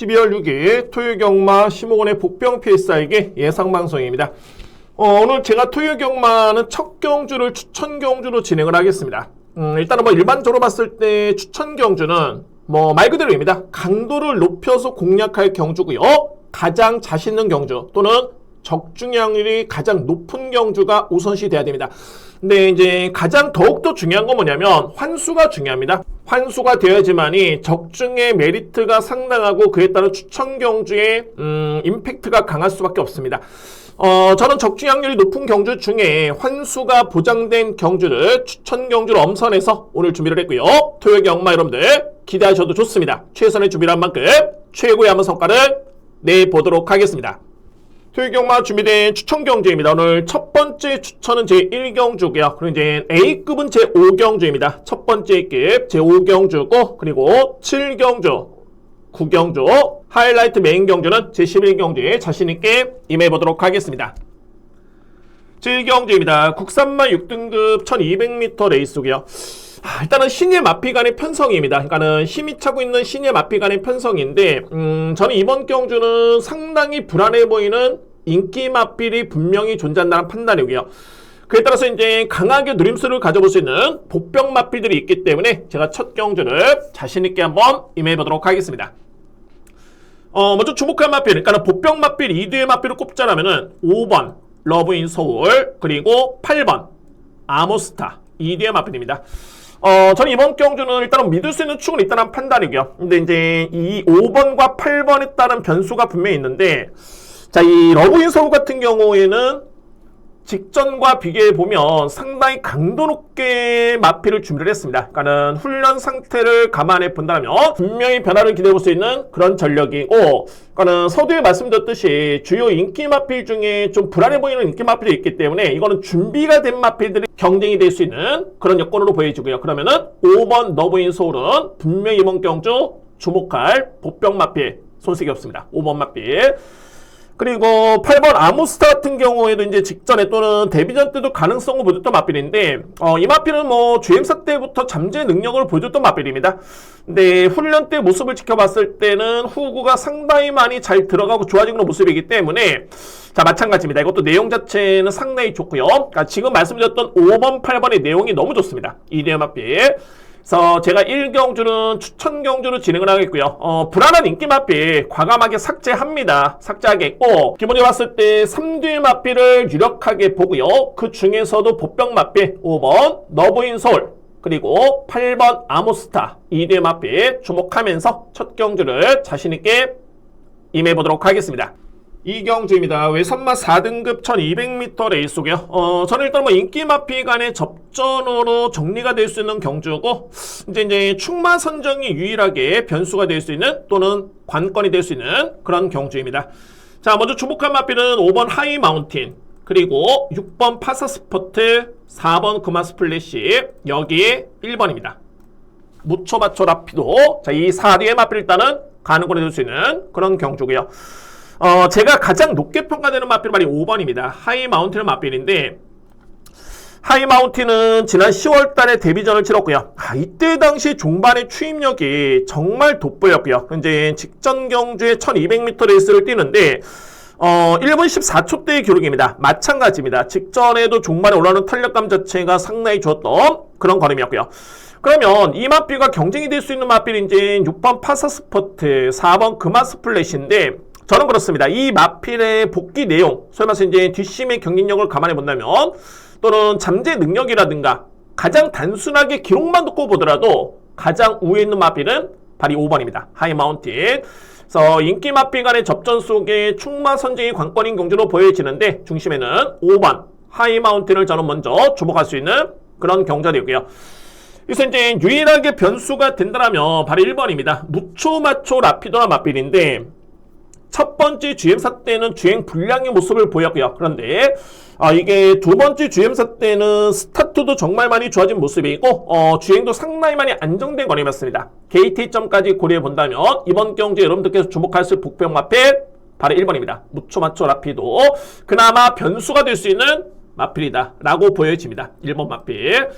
12월 6일 토요경마 심호곤의 복병 PS에게 예상방송입니다. 오늘 제가 토요경마는 첫 경주를 추천 경주로 진행을 하겠습니다. 일단은 일반적으로 봤을 때 추천 경주는 말 그대로입니다. 강도를 높여서 공략할 경주고요. 가장 자신 있는 경주 또는 적중량률이 가장 높은 경주가 우선시 돼야 됩니다. 근데 이제 가장 더욱더 중요한 건 뭐냐면 환수가 중요합니다. 환수가 되어야지만이 적중의 메리트가 상당하고 그에 따른 추천 경주의 임팩트가 강할 수밖에 없습니다. 저는 적중량률이 높은 경주 중에 환수가 보장된 경주를 추천 경주로 엄선해서 오늘 준비를 했고요. 토요 경마 여러분들 기대하셔도 좋습니다. 최선의 준비를 한 만큼 최고의 한번 성과를 내보도록 하겠습니다. 토요경마 준비된 추천 경주입니다. 오늘 첫 번째 추천은 제1경주고요. 그리고 이제 A급은 제5경주입니다. 첫 번째 급 제5경주고, 그리고 7경주, 9경주, 하이라이트 메인 경주는 제11경주에 자신있게 임해보도록 하겠습니다. 제1경주입니다. 국산마 6등급 1200m 레이스고요. 일단은 신예 마피 간의 편성입니다. 그러니까는 힘이 차고 있는 신예 마피 간의 편성인데, 저는 이번 경주는 상당히 불안해 보이는 인기 마필이 분명히 존재한다는 판단이고요. 그에 따라서 이제 강하게 누림수를 가져볼 수 있는 복병 마필들이 있기 때문에 제가 첫 경주를 자신있게 한번 임해보도록 하겠습니다. 먼저 주목할 마필, 그러니까 복병 마필 2뒤의 마필을 꼽자라면은 5번 러브인 소울, 그리고 8번 아모스타 2뒤의 마필입니다. 저는 이번 경주는 일단은 믿을 수 있는 축은 있다는 판단이고요. 근데 이제 이 5번과 8번에 따른 변수가 분명히 있는데, 자, 이 러브인 소울 같은 경우에는 직전과 비교해보면 상당히 강도 높게 마필을 준비를 했습니다. 그러니까는 훈련 상태를 감안해 본다면 분명히 변화를 기대해볼 수 있는 그런 전력이고, 그러니까는 서두에 말씀드렸듯이 주요 인기 마필 중에 좀 불안해 보이는 인기 마필이 있기 때문에 이거는 준비가 된 마필들이 경쟁이 될 수 있는 그런 여건으로 보여지고요. 그러면은 5번 러브인 소울은 분명히 이번 경주 주목할 복병 마필 손색이 없습니다. 5번 마필. 그리고 8번 아모스타 같은 경우에도 이제 직전에 또는 데뷔전 때도 가능성을 보여줬던 마필인데, 이 마필은 주행사 때부터 잠재 능력을 보여줬던 마필입니다. 근데 훈련 때 모습을 지켜봤을 때는 후구가 상당히 많이 잘 들어가고 좋아지는 모습이기 때문에, 자, 마찬가지입니다. 이것도 내용 자체는 상당히 좋고요. 그러니까 지금 말씀드렸던 5번, 8번의 내용이 너무 좋습니다. 이 내용 마필. 그래서 제가 1경주는 추천 경주로 진행을 하겠고요. 불안한 인기 마필 과감하게 삭제합니다. 삭제하겠고, 기본적으로 봤을 때 3뒤 마필을 유력하게 보고요. 그 중에서도 복병 마필 5번 러브인 소울, 그리고 8번 아모스타 2뒤 마필 주목하면서 첫 경주를 자신있게 임해보도록 하겠습니다. 이 경주입니다. 외선마 4등급 1200m 레이스고요. 저는 일단 인기 마필 간의 접전으로 정리가 될 수 있는 경주고, 이제 축마 선정이 유일하게 변수가 될 수 있는 또는 관건이 될 수 있는 그런 경주입니다. 자, 먼저 주목할 마필은 5번 하이 마운틴, 그리고 6번 파사 스포트, 4번 금화 스플래시, 여기에 1번입니다. 무초 마초 라피도. 자, 이 4뒤의 마필 일단은 가능권이 될 수 있는 그런 경주고요. 제가 가장 높게 평가되는 마필은 바로 5번입니다. 하이 마운틴 마필인데, 하이 마운틴은 지난 10월 달에 데뷔전을 치렀고요. 이때 당시 종반의 추임력이 정말 돋보였고요. 이제 직전 경주에 1200m 레이스를 뛰는데, 1분 14초대의 기록입니다. 마찬가지입니다. 직전에도 종반에 올라오는 탄력감 자체가 상당히 좋았던 그런 걸음이었고요. 그러면 이 마필과 경쟁이 될 수 있는 마필이 이제 6번 파사 스포트, 4번 금화 스플래시인데, 저는 그렇습니다. 이 마필의 복귀 내용, 소위 말해서 이제 뒷심의 경쟁력을 감안해 본다면, 또는 잠재 능력이라든가 가장 단순하게 기록만 놓고 보더라도 가장 우위에 있는 마필은 바로 5번입니다. 하이 마운틴. 그래서 인기 마필 간의 접전 속에 축마 선정이 관건인 경주로 보여지는데, 중심에는 5번 하이 마운틴을 저는 먼저 주목할 수 있는 그런 경주이고요. 그래서 이제 유일하게 변수가 된다면 바로 1번입니다. 무초 마초 라피도나 마필인데, 첫 번째 주행사 때는 주행 불량의 모습을 보였고요. 그런데 이게 두 번째 주행사 때는 스타트도 정말 많이 좋아진 모습이고, 주행도 상당히 많이 안정된 거리였습니다. KT점까지 고려해 본다면 이번 경주에 여러분들께서 주목할 수 있는 복병 마필 바로 1번입니다. 무초 마초 라피도 그나마 변수가 될 수 있는 마필이다 라고 보여집니다. 1번 마필.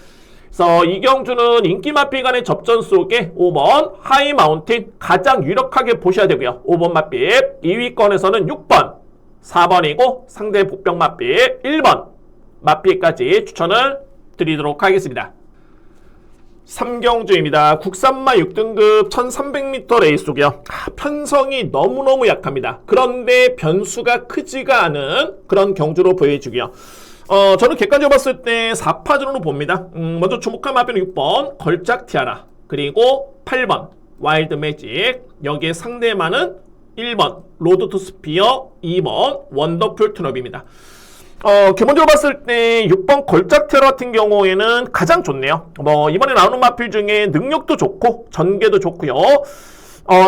그래서 이 경주는 인기 마필 간의 접전 속에 5번 하이 마운틴 가장 유력하게 보셔야 되고요. 5번 마필 2위권에서는 6번, 4번이고 상대 복병 마필 1번 마필까지 추천을 드리도록 하겠습니다. 3경주입니다. 국산마 6등급 1300m 레이스고요. 편성이 너무너무 약합니다. 그런데 변수가 크지가 않은 그런 경주로 보여지고요. 저는 객관적으로 봤을 때 4파전으로 봅니다. 먼저 주목할 마필은 6번 걸작 티아라, 그리고 8번 와일드 매직, 여기에 상대마는 1번 로드 투 스피어, 2번 원더풀 툰업입니다. 기본적으로 봤을 때 6번 걸작 테러 같은 경우에는 가장 좋네요. 이번에 나오는 마필 중에 능력도 좋고 전개도 좋고요.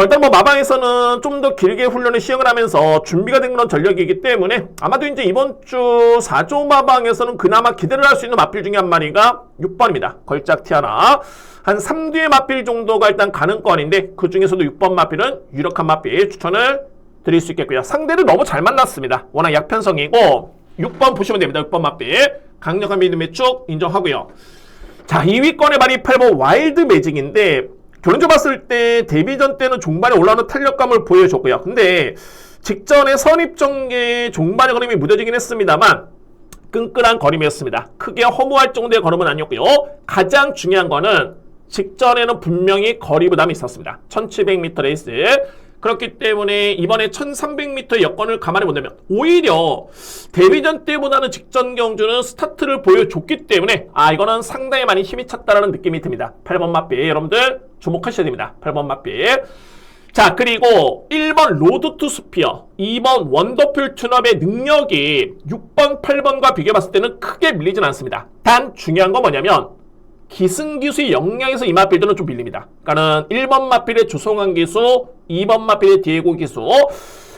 일단 마방에서는 좀 더 길게 훈련을 시행을 하면서 준비가 된 그런 전력이기 때문에 아마도 이제 이번 주 4조 마방에서는 그나마 기대를 할 수 있는 마필 중에 한 마리가 6번입니다. 걸작 티아라. 한 3뒤의 마필 정도가 일단 가능권인데 그 중에서도 6번 마필은 유력한 마필 추천을 드릴 수 있겠고요. 상대를 너무 잘 만났습니다. 워낙 약편성이고 6번 보시면 됩니다. 6번 마필 강력한 믿음의 쭉 인정하고요. 자, 2위권의 말이 8번 와일드 매직인데 결론적으로 봤을 때 데뷔전 때는 종반에 올라오는 탄력감을 보여줬고요. 근데 직전에 선입전개 종반의 걸음이 무뎌지긴 했습니다만 끈끈한 걸음이었습니다. 크게 허무할 정도의 걸음은 아니었고요. 가장 중요한 거는 직전에는 분명히 거리 부담이 있었습니다. 1700m 레이스. 그렇기 때문에 이번에 1300m 여건을 감안해 본다면 오히려 데뷔전 때보다는 직전 경주는 스타트를 보여줬기 때문에 이거는 상당히 많이 힘이 찼다라는 느낌이 듭니다. 8번 마필 여러분들 주목하셔야 됩니다. 8번 마필. 자, 그리고 1번 로드 투 스피어, 2번 원더풀 툰업의 능력이 6번, 8번과 비교해봤을 때는 크게 밀리진 않습니다. 단 중요한 건 뭐냐면 기승기수의 역량에서 이 마필들은 좀 밀립니다. 그러니까는 1번 마필의 조성환 기수, 2번 마필의 디에고 기수.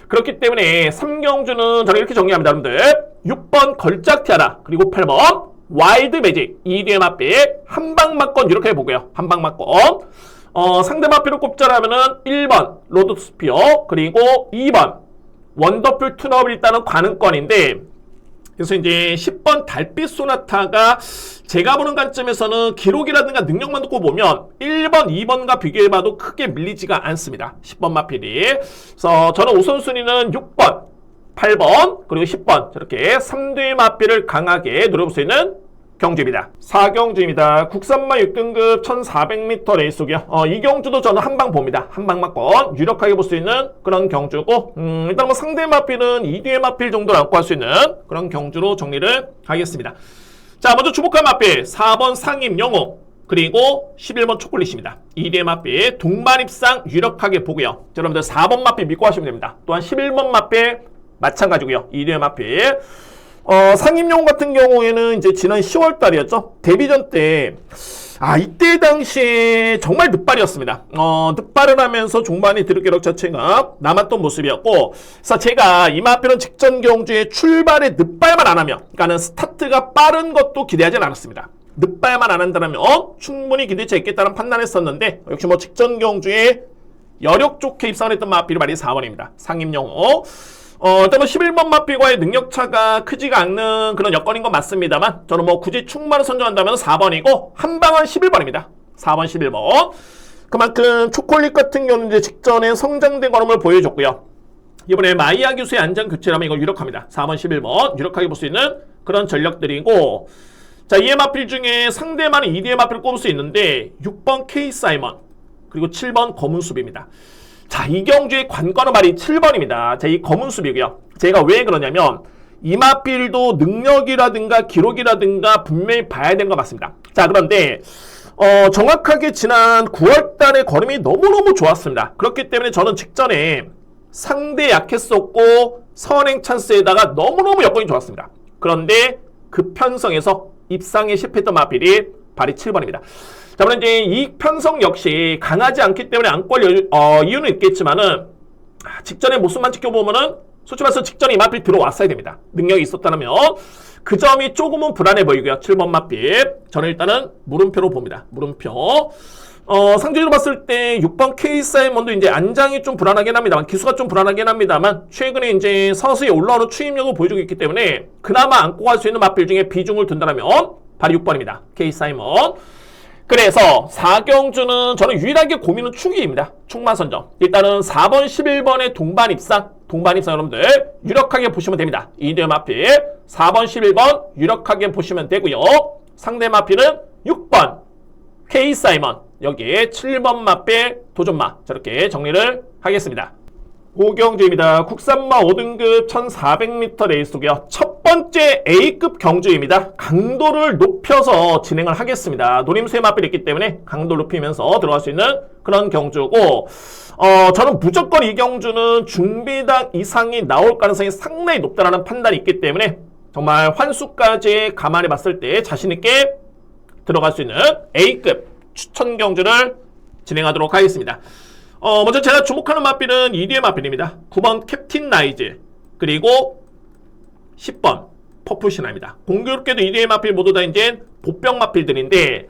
그렇기 때문에 3경주는 저는 이렇게 정리합니다. 여러분들 6번 걸작 티아라, 그리고 8번 와일드 매직, 2뒤의 마필 한방 맞건 이렇게 해보고요. 한방 맞건. 상대 마필을 꼽자라면은 1번 로드 스피어, 그리고 2번 원더풀 툰업 일단은 가능권인데, 그래서 이제 10번 달빛 소나타가 제가 보는 관점에서는 기록이라든가 능력만 놓고 보면 1번, 2번과 비교해봐도 크게 밀리지가 않습니다. 10번 마필이. 그래서 저는 우선순위는 6번, 8번, 그리고 10번 저렇게 3대 마필을 강하게 노려볼 수 있는 경주입니다. 4경주입니다. 국산마 6등급 1400m 레이스고요. 이 경주도 저는 한방 봅니다. 한방 맞건 유력하게 볼 수 있는 그런 경주고, 일단 상대 마필은 2뒤의 마필 정도를 안고 할 수 있는 그런 경주로 정리를 하겠습니다. 자, 먼저 주목할 마필 4번 상임 영웅, 그리고 11번 초콜릿입니다. 2뒤의 마필 동반입상 유력하게 보고요. 여러분들 4번 마필 믿고 하시면 됩니다. 또한 11번 마필 마찬가지고요. 2뒤의 마필. 상임용 같은 경우에는 이제 지난 10월 달이었죠. 데뷔전 때, 이때 당시에 정말 늦발이었습니다. 늦발을 하면서 종반의 드루기력 자체가 남았던 모습이었고, 그래서 제가 이 마필은 직전 경주에 출발에 늦발만 안 하면, 그러니까는 스타트가 빠른 것도 기대하진 않았습니다. 늦발만 안 한다면, 충분히 기대치 있겠다는 판단했었는데, 역시 직전 경주에 여력 좋게 입상을 했던 마필이 말이 4번입니다. 상임용. 일단 11번 마필과의 능력차가 크지가 않는 그런 여건인 건 맞습니다만, 저는 굳이 충만을 선정한다면 4번이고, 한방은 11번입니다. 4번, 11번. 그만큼 초콜릿 같은 경우는 이제 직전에 성장된 걸음을 보여줬고요. 이번에 마이야 기수의 안전 교체라면 이걸 유력합니다. 4번, 11번. 유력하게 볼 수 있는 그런 전력들이고, 자, 2의 마필 중에 상대만은 2D의 마필을 꼽을 수 있는데, 6번 K 사이먼, 그리고 7번 검은숲입니다. 자, 이 경주의 관건은 말이 7번입니다. 자, 이 검은숲이고요. 제가 왜 그러냐면 이 마필도 능력이라든가 기록이라든가 분명히 봐야 되는 거 맞습니다. 자, 그런데 정확하게 지난 9월 달에 걸음이 너무너무 좋았습니다. 그렇기 때문에 저는 직전에 상대 약했었고 선행 찬스에다가 너무너무 여건이 좋았습니다. 그런데 그 편성에서 입상에 실패했던 마필이 발이 7번입니다. 자, 물론 이제 이 편성 역시 강하지 않기 때문에 안 꼴 이유는 있겠지만은 직전의 모습만 지켜보면은 솔직히 말해서 직전에 이 마필 들어왔어야 됩니다. 능력이 있었다면 그 점이 조금은 불안해 보이고요. 7번 마필 저는 일단은 물음표로 봅니다. 물음표. 상대적으로 봤을 때 6번 K 사이먼도 이제 안장이 좀 불안하긴 합니다만, 기수가 좀 불안하긴 합니다만, 최근에 이제 서서히 올라오는 추임력을 보여주고 있기 때문에 그나마 안고 갈 수 있는 마필 중에 비중을 둔다면 발이 6번입니다. K 사이먼. 그래서 4경주는 저는 유일하게 고민은 충기입니다. 충마선정. 일단은 4번, 11번의 동반 입상 여러분들 유력하게 보시면 됩니다. 이대 마필 4번, 11번 유력하게 보시면 되고요. 상대 마필은 6번 K 사이먼, 여기에 7번 마필 도전마, 저렇게 정리를 하겠습니다. 5경주입니다. 국산마 5등급 1400m 레이스고요. 첫 번째 A급 경주입니다. 강도를 높여서 진행을 하겠습니다. 노림수의 마필이 있기 때문에 강도를 높이면서 들어갈 수 있는 그런 경주고, 저는 무조건 이 경주는 중비당 이상이 나올 가능성이 상당히 높다는 판단이 있기 때문에 정말 환수까지 감안해 봤을 때 자신 있게 들어갈 수 있는 A급 추천 경주를 진행하도록 하겠습니다. 먼저 제가 주목하는 마필은 2뒤의 마필입니다. 9번 캡틴 나이즈, 그리고 10번 퍼플시나입니다. 공교롭게도 2뒤의 마필 모두 다 이제 보병 마필들인데,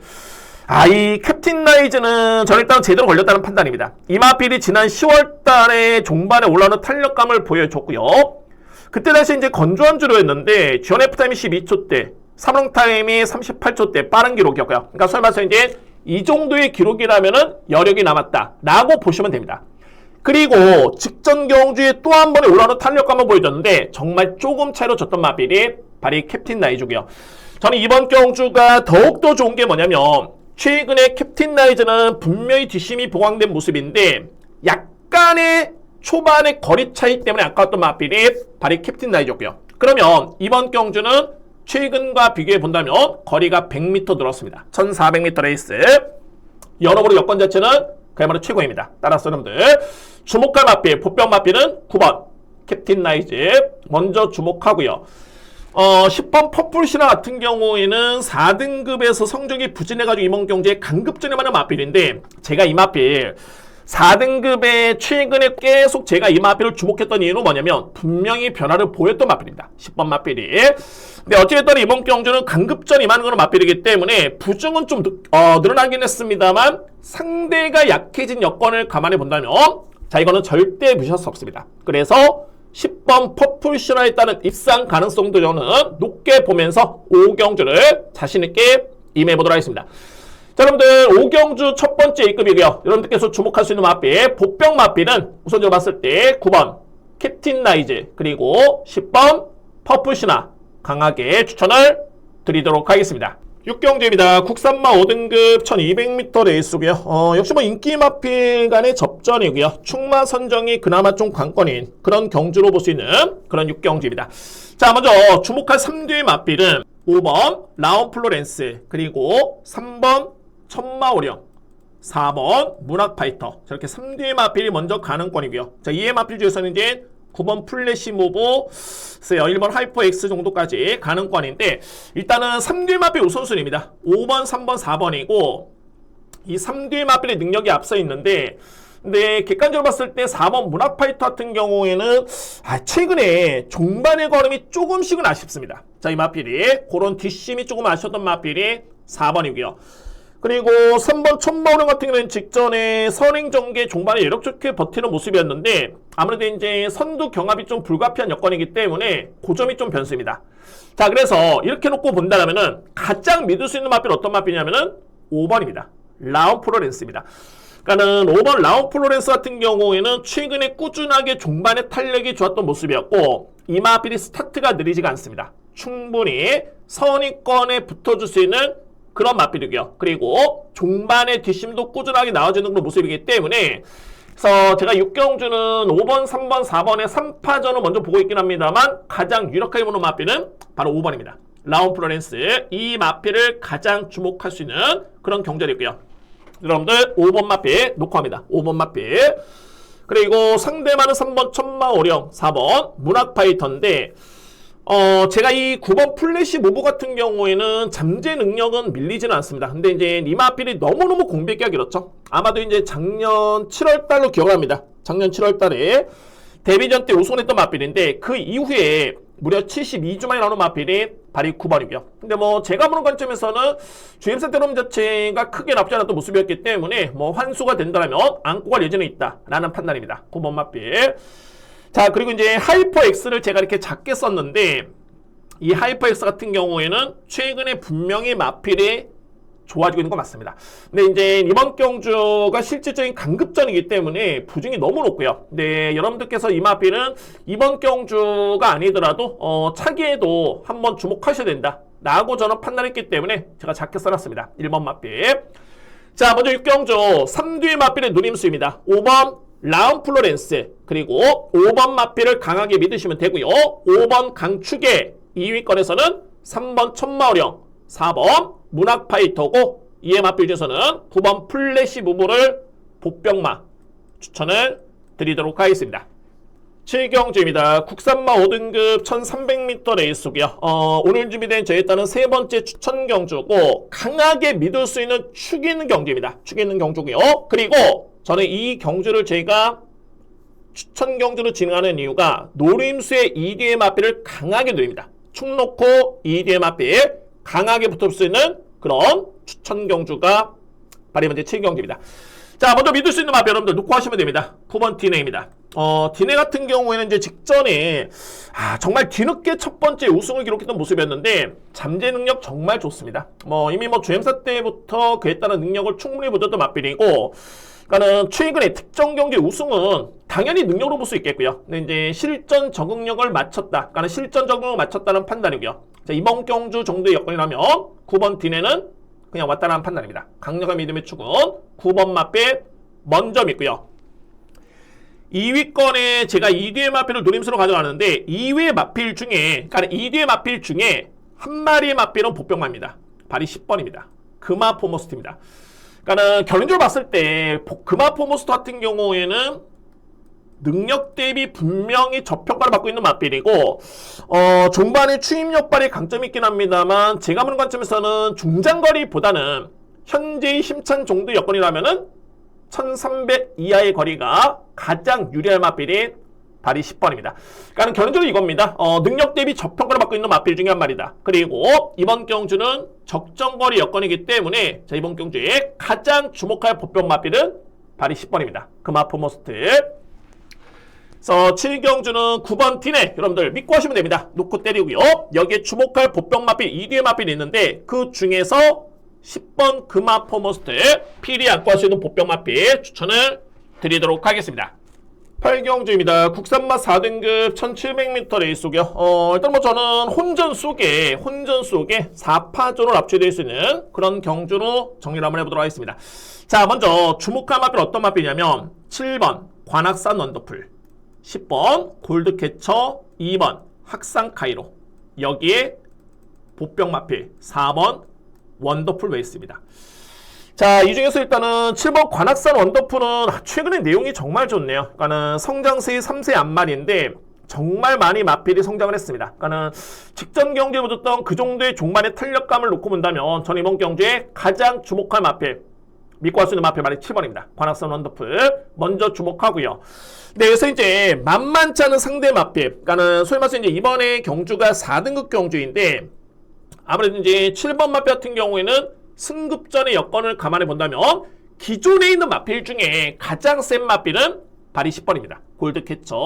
이 캡틴 나이즈는 저는 일단 제대로 걸렸다는 판단입니다. 이 마필이 지난 10월 달에 종반에 올라오는 탄력감을 보여줬고요. 그때 다시 이제 건조한 주로였는데, 지원 F타임이 12초대, 3롱 타임이 38초대 빠른 기록이었고요. 그러니까 설마 이제 이 정도의 기록이라면은 여력이 남았다라고 보시면 됩니다. 그리고 직전 경주에 또 한 번에 올라오는 탄력감을 보여줬는데 정말 조금 차이로 졌던 마필이 바로 이 캡틴 나이즈고요. 저는 이번 경주가 더욱더 좋은 게 뭐냐면, 최근에 캡틴 나이즈는 분명히 뒷심이 보강된 모습인데 약간의 초반의 거리 차이 때문에 아까웠던 마필이 바로 이 캡틴 나이즈고요. 그러면 이번 경주는 최근과 비교해 본다면 거리가 100m 늘었습니다. 1400m 레이스. 여러모로 여건 자체는 그야말로 최고입니다. 따라서 여러분들 주목할 마필, 보병 마필은 9번 캡틴 나이즈 먼저 주목하고요. 10번 퍼플시나 같은 경우에는 4등급에서 성적이 부진해가지고 이번 경주에 강급전에 많은 마필인데, 제가 이 마필 4등급에 최근에 계속 제가 이 마필을 주목했던 이유는 뭐냐면 분명히 변화를 보였던 마필입니다. 10번 마필이. 근데 어찌됐든 이번 경주는 강급전 임하는 그런 마필이기 때문에 부중은 좀 늘어나긴 했습니다만 상대가 약해진 여건을 감안해 본다면 자, 이거는 절대 무시할 수 없습니다. 그래서 10번 퍼플시나에 따른 입상 가능성도 저는 높게 보면서 5경주를 자신있게 임해보도록 하겠습니다. 자, 여러분들 5경주 첫 번째 A급이고요. 여러분들께서 주목할 수 있는 마필, 보병 마필은 우선 제가 봤을 때 9번 캡틴 나이즈, 그리고 10번 퍼플시나 강하게 추천을 드리도록 하겠습니다. 6경주입니다. 국산마 5등급 1200m 레이스고요. 역시 인기 마필 간의 접전이고요. 충마 선정이 그나마 좀 관건인 그런 경주로 볼 수 있는 그런 6경주입니다. 자, 먼저 주목할 3뒤의 마필은 5번 라온 플로렌스, 그리고 3번 천마오령, 4번 문학파이터, 저렇게 3뒤의 마필이 먼저 가능권이고요. 자, 2의 마필 중에서는 이제 9번 플래시 모브, 1번 하이퍼 X 정도까지 가능권인데, 일단은 3뒤의 마필 우선순위입니다. 5번, 3번, 4번이고 이 3뒤의 마필의 능력이 앞서 있는데, 근데 객관적으로 봤을 때 4번 문학파이터 같은 경우에는 최근에 종반의 걸음이 조금씩은 아쉽습니다. 자, 이 마필이 그런 뒷심이 조금 아쉬웠던 마필이 4번이고요. 그리고 3번 천마오령 같은 경우는 직전에 선행전개 종반에 여력 좋게 버티는 모습이었는데 아무래도 이제 선두 경합이 좀 불가피한 여건이기 때문에 그 점이 좀 변수입니다. 자, 그래서 이렇게 놓고 본다면은 가장 믿을 수 있는 마필 어떤 마필이냐면은 5번입니다. 라온 플로렌스입니다. 그러니까는 5번 라온 플로렌스 같은 경우에는 최근에 꾸준하게 종반의 탄력이 좋았던 모습이었고, 이 마필이 스타트가 느리지가 않습니다. 충분히 선위권에 붙어줄 수 있는 그런 마필이고요. 그리고 종반의 뒷심도 꾸준하게 나와주는 그런 모습이기 때문에, 그래서 제가 6경주는 5번, 3번, 4번의 3파전을 먼저 보고 있긴 합니다만 가장 유력하게 보는 마필은 바로 5번입니다. 라온 플로렌스. 이 마필을 가장 주목할 수 있는 그런 경절이고요. 여러분들 5번 마필 놓고 합니다. 5번 마필. 그리고 상대만은 3번 천마오령, 4번 문학파이터인데, 제가 이 9번 플래시 모브 같은 경우에는 잠재 능력은 밀리지는 않습니다. 근데 이제 이 마필이 너무너무 공백기가 길었죠. 아마도 이제 작년 7월 달로 기억합니다. 작년 7월 달에 데뷔전 때 우승했던 마필인데, 그 이후에 무려 72주 만에 나오는 마필이 바로 9번이고요. 근데 제가 보는 관점에서는 주임센터 롬 자체가 크게 나쁘지 않았던 모습이었기 때문에 환수가 된다면 안고 갈 예정이 있다라는 판단입니다. 9번 마필. 자, 그리고 이제 하이퍼 X를 제가 이렇게 작게 썼는데, 이 하이퍼 X 같은 경우에는 최근에 분명히 마필이 좋아지고 있는 거 맞습니다. 근데 이제 이번 경주가 실질적인 강급전이기 때문에 부진이 너무 높고요. 네, 여러분들께서 이 마필은 이번 경주가 아니더라도 차기에도 한번 주목하셔야 된다 라고 저는 판단했기 때문에 제가 작게 써놨습니다. 1번 마필. 자, 먼저 6경주 3뒤의 마필의 누림수입니다. 5번 라운 플로렌스, 그리고 5번 마필을 강하게 믿으시면 되고요. 5번 강축의 2위권에서는 3번 천마오령, 4번 문학파이터고, 이에 마필 중에서는 9번 플래시 무브를 복병마 추천을 드리도록 하겠습니다. 7경주입니다. 국산마 5등급 1300m 레이스고요. 오늘 준비된 저에 따른 세 번째 추천 경주고, 강하게 믿을 수 있는 축 있는 경주입니다. 축 있는 경주고요. 그리고 저는 이 경주를 제가 추천 경주로 진행하는 이유가 노림수의 2뒤의 마필을 강하게 누립니다. 축 놓고 2뒤의 마필 강하게 붙을 수 있는 그런 추천 경주가 바로 먼저 7경주입니다. 자, 먼저 믿을 수 있는 마필 여러분들 놓고 하시면 됩니다. 9번 디네입니다. 디네 같은 경우에는 이제 직전에 정말 뒤늦게 첫 번째 우승을 기록했던 모습이었는데 잠재 능력 정말 좋습니다. 이미 주행사 때부터 그에 따른 능력을 충분히 보여줬던 마필이고, 그러니까는 최근에 특정 경기 우승은 당연히 능력으로 볼 수 있겠고요. 근데 이제 실전 적응력을 맞췄다. 그러니까 실전 적응을 맞췄다는 판단이고요. 자, 이번 경주 정도의 여건이라면 9번 디네는 그냥 왔다라는 판단입니다. 강력한 믿음의 축은 9번 마필 먼저 믿고요. 2위권에 제가 2뒤의 마필을 노림수로 가져가는데 2위의 마필 중에, 그러니까 2뒤의 마필 중에 한 마리의 마필은 복병마입니다. 발이 10번입니다. 금화 포머스트입니다. 그러니까 결론적으로 봤을 때 금화 포머스트 같은 경우에는 능력 대비 분명히 저평가를 받고 있는 마필이고, 종반의 추임력 발이 강점이 있긴 합니다만 제가 보는 관점에서는 중장거리보다는 현재의 힘찬 정도 여건이라면은 1300 이하의 거리가 가장 유리할 마필인 발이 10번입니다. 그러니까 결론적으로 이겁니다. 능력 대비 저평가를 받고 있는 마필 중에 한 마리다. 그리고 이번 경주는 적정거리 여건이기 때문에 자, 이번 경주에 가장 주목할 복병 마필은 발이 10번입니다. 금화포머스트. 그래서 7경주는 9번 디네 여러분들 믿고 하시면 됩니다. 놓고 때리고요. 여기에 주목할 복병 마필 2뒤의 마필이 있는데 그 중에서 10번 금화포머스트 필히 안고 할 수 있는 복병 마필 추천을 드리도록 하겠습니다. 8경주입니다. 국산마 4등급 1700m 레이스고요. 일단 저는 혼전 속에 4파전을 압축될 수 있는 그런 경주로 정리를 한번 해보도록 하겠습니다. 자, 먼저 주목할 마필 어떤 마필이냐면 7번 관악산 원더풀, 10번 골드캐쳐, 2번 학상카이로, 여기에 복병 마필 4번 원더풀 웨이스입니다. 자, 이 중에서 일단은 7번 관악산 원더풀은 최근에 내용이 정말 좋네요. 그러니까는 성장세의 3세 안말인데 정말 많이 마필이 성장을 했습니다. 그러니까는 직전 경기에 보였던 그 정도의 종반의 탄력감을 놓고 본다면 저는 이번 경주에 가장 주목할 마필, 믿고 할 수 있는 마필 말이 7번입니다. 관악산 원더풀 먼저 주목하고요. 네, 그래서 이제 만만치 않은 상대 마필, 그러니까는 소위 말해서 이제 이번에 경주가 4등급 경주인데 아무래도 이제 7번 마필 같은 경우에는 승급전의 여건을 감안해 본다면 기존에 있는 마필 중에 가장 센 마필은 발이 10번입니다. 골드캐쳐.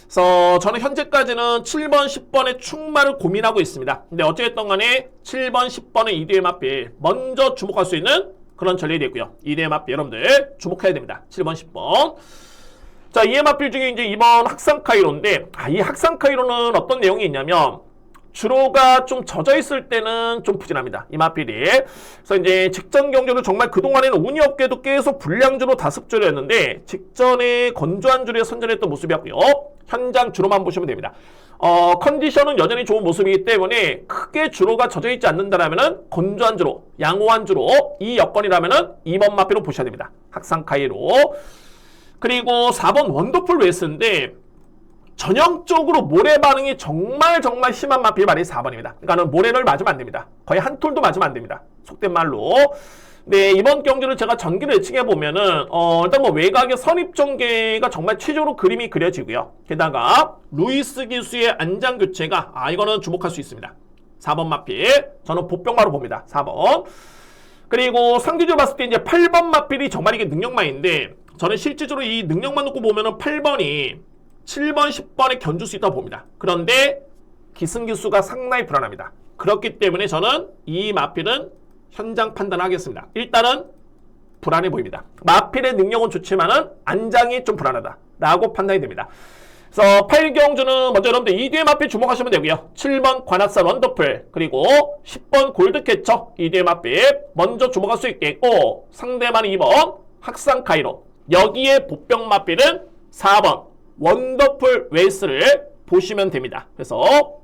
그래서 저는 현재까지는 7번, 10번의 충마를 고민하고 있습니다. 근데 어찌됐든 간에 7번, 10번의 2뒤의 마필 먼저 주목할 수 있는 그런 전략이 되고요. 2뒤의 마필 여러분들 주목해야 됩니다. 7번, 10번. 자, 2의 마필 중에 이제 2번 학상카이로인데 이 학상카이로는 어떤 내용이 있냐면 주로가 좀 젖어 있을 때는 좀 부진합니다. 이 마필이. 그래서 이제 직전 경주는 정말 그동안에는 운이 없게도 계속 불량주로 다습주로였는데 직전에 건조한 주로에 선전했던 모습이었고요. 현장 주로만 보시면 됩니다. 컨디션은 여전히 좋은 모습이기 때문에 크게 주로가 젖어 있지 않는다라면은 건조한 주로, 양호한 주로 이 여건이라면은 2번 마필로 보셔야 됩니다. 학상카이로. 그리고 4번 원더풀 웨스인데 전형적으로 모래 반응이 정말 심한 마필 말이 4번입니다. 그러니까는 모래를 맞으면 안 됩니다. 거의 한 톨도 맞으면 안 됩니다. 속된 말로. 네, 이번 경주를 제가 전기를 예측해 보면은 일단 외곽의 선입 전개가 정말 최적으로 그림이 그려지고요. 게다가 루이스 기수의 안장 교체가 이거는 주목할 수 있습니다. 4번 마필 저는 복병마로 봅니다. 4번. 그리고 상대적으로 봤을 때 이제 8번 마필이 정말 이게 능력마인데 저는 실질적으로 이 능력만 놓고 보면은 8번이 7번, 10번에 견줄 수 있다고 봅니다. 그런데 기승기수가 상당히 불안합니다. 그렇기 때문에 저는 이 마필은 현장 판단하겠습니다. 일단은 불안해 보입니다. 마필의 능력은 좋지만은 안장이 좀 불안하다 라고 판단이 됩니다. 그래서 8경주는 먼저 여러분들 2뒤에 마필 주목하시면 되고요. 7번 관악산 원더풀, 그리고 10번 골드캐쳐 2뒤에 마필 먼저 주목할 수 있겠고, 상대방은 2번 학산 카이로, 여기에 복병 마필은 4번 원더풀 웨이스를 보시면 됩니다. 그래서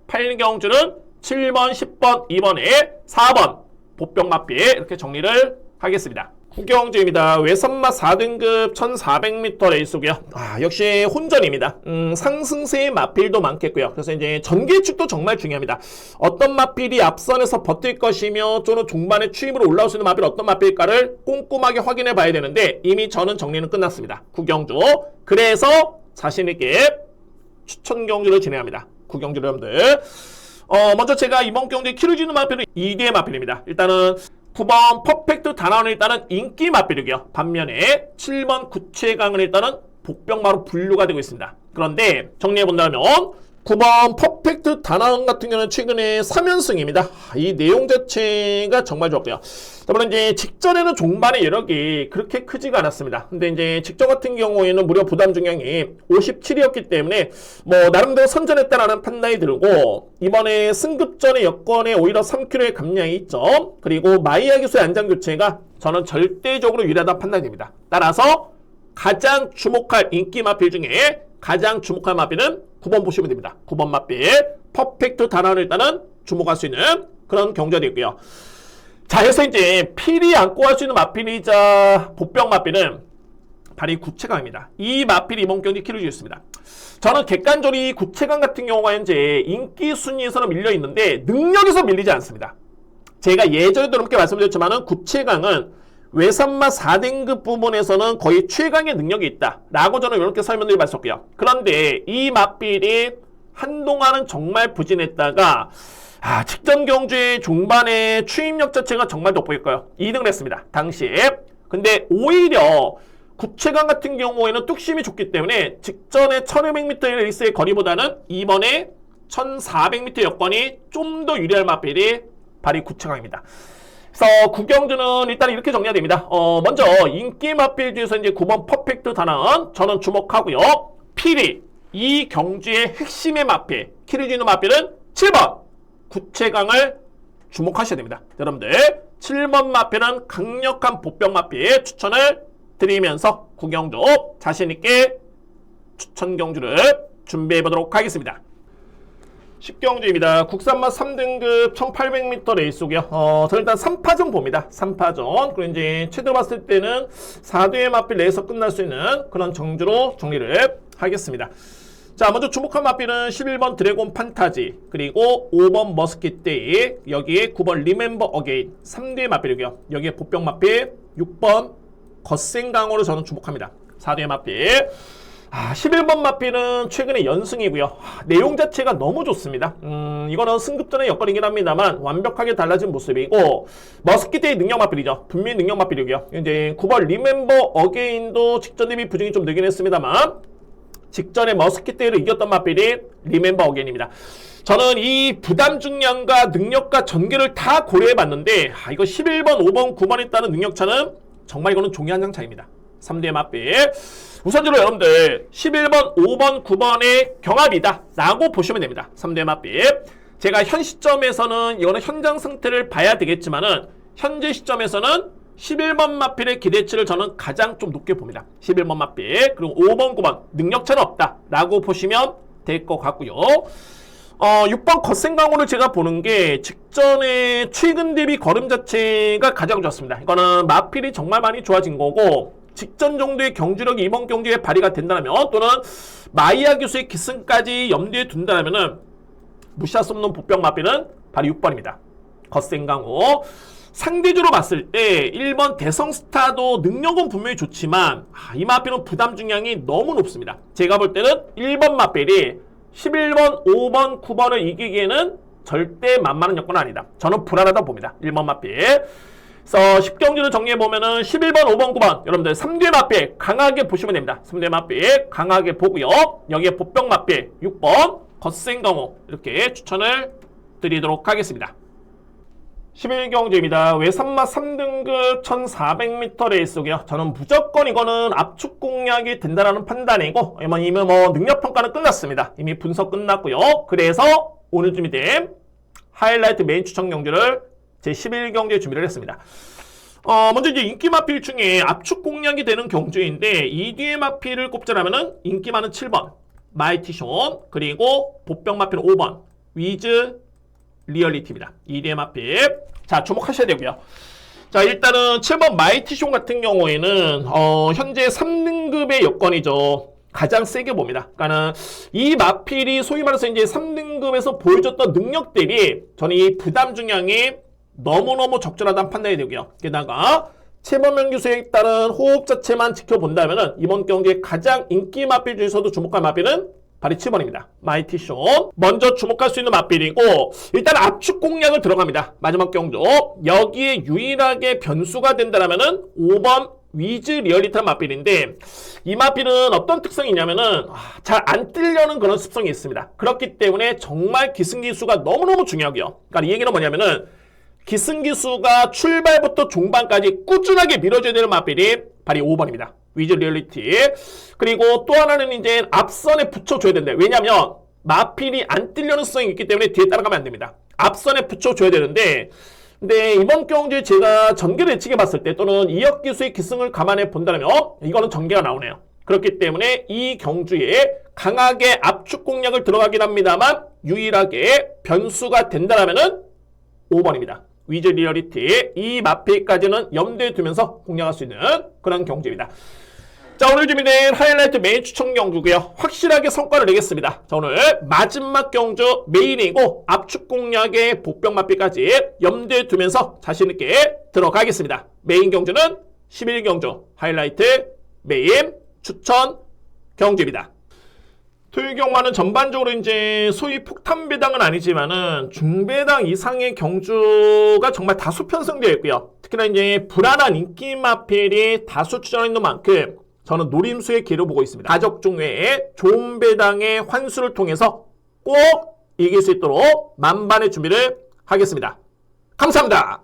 8경주는 7번, 10번, 2번에 4번 복병 마필 이렇게 정리를 하겠습니다. 9경주입니다. 외선마 4등급 1400m 레이스고요. 역시 혼전입니다. 상승세의 마필도 많겠고요. 그래서 이제 전개축도 정말 중요합니다. 어떤 마필이 앞선에서 버틸 것이며 또는 중반에 추임으로 올라올 수 있는 마필 어떤 마필일까를 꼼꼼하게 확인해 봐야 되는데, 이미 저는 정리는 끝났습니다. 9경주. 그래서 자신있게 추천 경주를 진행합니다. 9경주 여러분들. 먼저 제가 이번 경주에 키를 주는 마필은 2개의 마필입니다. 일단은 9번 퍼펙트 다나온은 일단은 인기 마필이고요. 반면에 7번 구체강은 일단은 복병마로 분류가 되고 있습니다. 그런데 정리해본다면 9번 퍼펙트 다나온 같은 경우는 최근에 3연승입니다. 이 내용 자체가 정말 좋고요. 물론 이제 직전에는 종반의 여력이 그렇게 크지가 않았습니다. 근데 이제 직전 같은 경우에는 무려 부담 중량이 57이었기 때문에 뭐 나름대로 선전했다라는 판단이 들고, 이번에 승급전의 여건에 오히려 3kg의 감량이 있죠. 그리고 마이야 기수의 안장 교체가 저는 절대적으로 유리하다 판단이 됩니다. 따라서 가장 주목할 인기 마필 중에 가장 주목할 마필은 9번 보시면 됩니다. 9번 마필 퍼펙트 다나온을 일단은 주목할 수 있는 그런 경주가 되고요. 자, 해서 이제 필이 안고 할 수 있는 마필이자 복병 마필은 바로 구체강입니다. 이 마필이 이번 경기 키를 주셨습니다. 저는 객관적으로 이 구체강 같은 경우가 현재 인기 순위에서는 밀려 있는데 능력에서 밀리지 않습니다. 제가 예전에도 이렇게 말씀드렸지만은 구체강은 외산마 4등급 부분에서는 거의 최강의 능력이 있다 라고 저는 이렇게 설명드리고 말씀드렸고요. 그런데 이 마필이 한동안은 정말 부진했다가 직전 경주의 중반에 추임력 자체가 정말 돋보일까요? 2등을 했습니다. 당시에. 근데 오히려 구체강 같은 경우에는 뚝심이 좋기 때문에 직전에 1500m 레이스의 거리보다는 이번에 1400m 여건이 좀 더 유리할 마필이 바로 구체강입니다. 그래서 9경주는 일단 이렇게 정리가 됩니다. 먼저 인기 마필 중에서 이제 9번 퍼펙트 다나온 저는 주목하고요. 필이 이 경주의 핵심의 마필, 키를 주는 마필은 7번 구체강을 주목하셔야 됩니다. 여러분들 7번 마필은 강력한 복병 마필 추천을 드리면서 9경주 자신있게 추천 경주를 준비해 보도록 하겠습니다. 10경주입니다. 국산마 3등급 1800m 레이스고요. 저는 일단 3파전 봅니다. 3파전. 그리고 이제 최대 봤을 때는 4대의 마필 내에서 끝날 수 있는 그런 정주로 정리를 하겠습니다. 자, 먼저 주목한 마필은 11번 드래곤 판타지, 그리고 5번 머스킷데이, 여기에 9번 리멤버 어게인, 3대의 마필이고요. 여기에 복병 마필, 6번 겉생강호를 저는 주목합니다. 4대의 마필. 11번 마필은 최근에 연승이고요. 내용 자체가 너무 좋습니다. 이거는 승급전의 여건이긴 합니다만 완벽하게 달라진 모습이고, 머스킷데이 능력 마필이죠. 분명히 능력 마필이고요. 이제 9번 리멤버 어게인도 직전 대비 부진이 좀 늘긴 했습니다만 직전에 머스킷데이를 이겼던 마필이 리멤버 어게인입니다. 저는 이 부담 중량과 능력과 전개를 다 고려해봤는데 이거 11번, 5번, 9번에 따른 능력차는 정말 이거는 종이 한 장 차이입니다. 3대 마필. 우선적으로 여러분들 11번, 5번, 9번의 경합이다 라고 보시면 됩니다. 3대 마필. 제가 현 시점에서는 이거는 현장 상태를 봐야 되겠지만은 현재 시점에서는 11번 마필의 기대치를 저는 가장 좀 높게 봅니다. 11번 마필. 그리고 5번, 9번 능력차는 없다 라고 보시면 될 것 같고요. 6번 겉생강호를 제가 보는 게 직전에 최근 대비 걸음 자체가 가장 좋았습니다. 이거는 마필이 정말 많이 좋아진 거고, 직전 정도의 경주력이 이번 경주에 발휘가 된다면, 또는 마이야 교수의 기승까지 염두에 둔다면 무시할 수 없는 복병 마필은 바로 6번입니다. 겉생강호. 상대적으로 봤을 때 1번 대성스타도 능력은 분명히 좋지만 이 마필은 부담 중량이 너무 높습니다. 제가 볼 때는 1번 마필이 11번, 5번, 9번을 이기기에는 절대 만만한 여건은 아니다. 저는 불안하다 봅니다. 1번 마필. 그래서 10경주를 정리해보면은 11번, 5번, 9번 여러분들 3대 마필 강하게 보시면 됩니다. 3대 마필 강하게 보고요. 여기에 복병 마필 6번 겉생강호 이렇게 추천을 드리도록 하겠습니다. 11경주입니다. 외산마 3등급 1400m 레이스고요. 저는 무조건 이거는 압축 공략이 된다라는 판단이고 이미 능력평가는 끝났습니다. 이미 분석 끝났고요. 그래서 오늘 준비된 하이라이트 메인 추천 경주를 제 11경주에 준비를 했습니다. 먼저 이제 인기 마필 중에 압축 공략이 되는 경주인데 이 뒤에 마필을 꼽자라면은 인기 많은 7번 마이티숀, 그리고 보병 마필은 5번 위즈 리얼리티입니다. 이 뒤에 마필. 자, 주목하셔야 되고요. 자, 일단은 7번 마이티숀 같은 경우에는 현재 3등급의 여건이죠. 가장 세게 봅니다. 그러니까는 이 마필이 소위 말해서 이제 3등급에서 보여줬던 능력들이 저는 이 부담 중량이 너무너무 적절하다는 판단이 되고요. 게다가 최범현 교수에 따른 호흡 자체만 지켜본다면은 이번 경기에 가장 인기 마필 중에서도 주목할 마필은 바로 7번입니다. 마이티숀. 먼저 주목할 수 있는 마필이고 일단 압축 공략을 들어갑니다. 마지막 경주. 여기에 유일하게 변수가 된다면은 5번 위즈 리얼리티한 마필인데 이 마필은 어떤 특성이 있냐면은 잘 안 뜰려는 그런 습성이 있습니다. 그렇기 때문에 정말 기승기수가 너무너무 중요하고요. 그러니까 이 얘기는 뭐냐면은 기승기수가 출발부터 종반까지 꾸준하게 밀어줘야 되는 마필이 바로 5번입니다. 위즈 리얼리티. 그리고 또 하나는 이제 앞선에 붙여줘야 된다. 왜냐면 마필이 안 뜰려는 습성이 있기 때문에 뒤에 따라가면 안 됩니다. 앞선에 붙여줘야 되는데 근데 이번 경주에 제가 전개를 예측해 봤을 때 또는 이역 기수의 기승을 감안해 본다면 이거는 전개가 나오네요. 그렇기 때문에 이 경주에 강하게 압축 공략을 들어가긴 합니다만 유일하게 변수가 된다면은 5번입니다. 위즈 리얼리티. 이 마필까지는 염두에 두면서 공략할 수 있는 그런 경주입니다. 자, 오늘 준비된 하이라이트 메인 추천 경주고요. 확실하게 성과를 내겠습니다. 자, 오늘 마지막 경주 메인이고 압축 공략의 복병 마필까지 염두에 두면서 자신있게 들어가겠습니다. 메인 경주는 11경주 하이라이트 메인 추천 경주입니다. 토요일 경마는 전반적으로 이제 소위 폭탄 배당은 아니지만은 중배당 이상의 경주가 정말 다수 편성되어 있고요. 특히나 이제 불안한 인기 마필이 다수 추천해 있는 만큼 저는 노림수의 기회를 보고 있습니다. 가족 중에 좋은 배당의 환수를 통해서 꼭 이길 수 있도록 만반의 준비를 하겠습니다. 감사합니다.